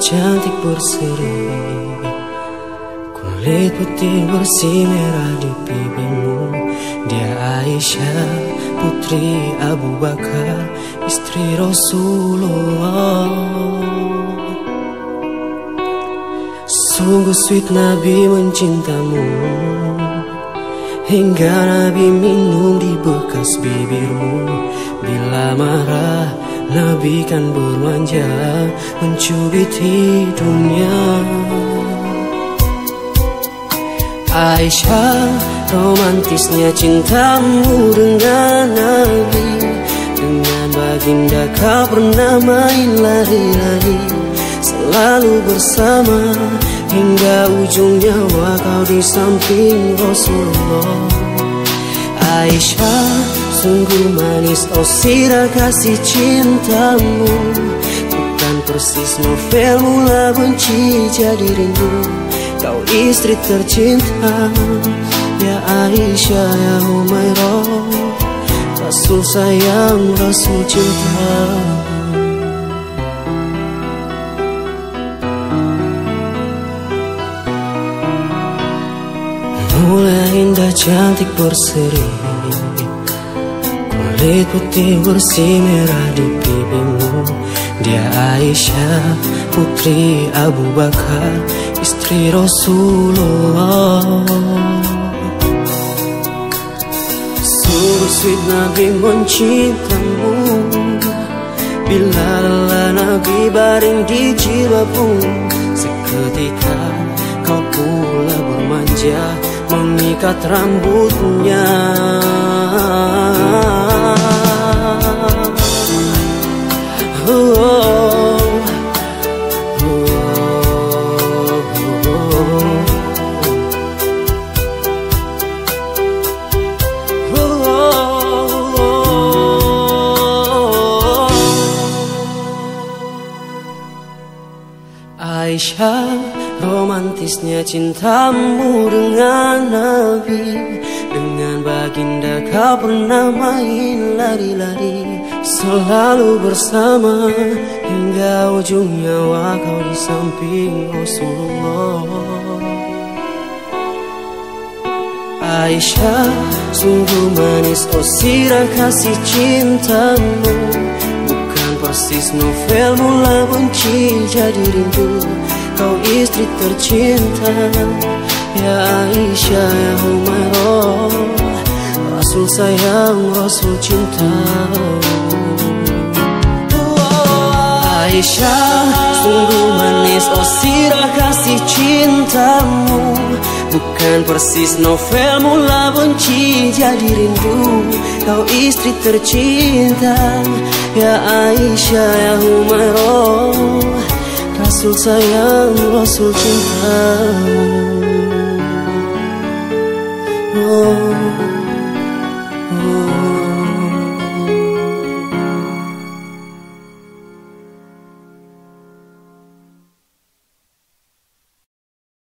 cantik berseri, kulit putih bersih merah di pipimu. Dia Aisyah, putri Abu Bakar, istri Rasulullah. Sungguh sweet Nabi mencintamu, hingga Nabi minum di bekas bibirmu. Bila marah Nabi kan bermanja, mencubit hidungnya. Aisyah, romantisnya cintamu dengan Nabi. Dengan baginda kau pernah main lari-lari, selalu bersama hingga ujung nyawa kau di samping Rasulullah. Aisyah, sungguh manis oh sirah kasih cintamu. Bukan persis novel mula benci jadi rindu. Kau istri tercinta, ya Aisyah, ya Humairah, Rasul sayang, Rasul cinta. Mulai indah cantik berseri, kulit putih bersih merah di pipimu. Dia Aisyah, putri Abu Bakar, istri Rasulullah. Sungguh sweet Nabi mencintamu. Bila lelah Nabi baring di jilbabmu, seketika kau pula bermanja mengikat rambutnya. Aisyah, romantisnya cintamu dengan Nabi. Dengan baginda kau pernah main lari-lari, selalu bersama hingga ujung nyawa kau di samping Rasulullah. Aisyah, sungguh manis oh sirah kasih cintamu. Bukan persis novel mula benci jadi rindu. Kau istri tercinta, ya Aisyah, ya Humairah, Rasul sayang, Rasul cinta. Aisyah, sungguh manis oh sirah kasih cintamu. Bukan persis novel mula benci jadi rindu. Kau istri tercinta, ya Aisyah, ya Humairah, Rasul sayang, Rasul cinta. Oh.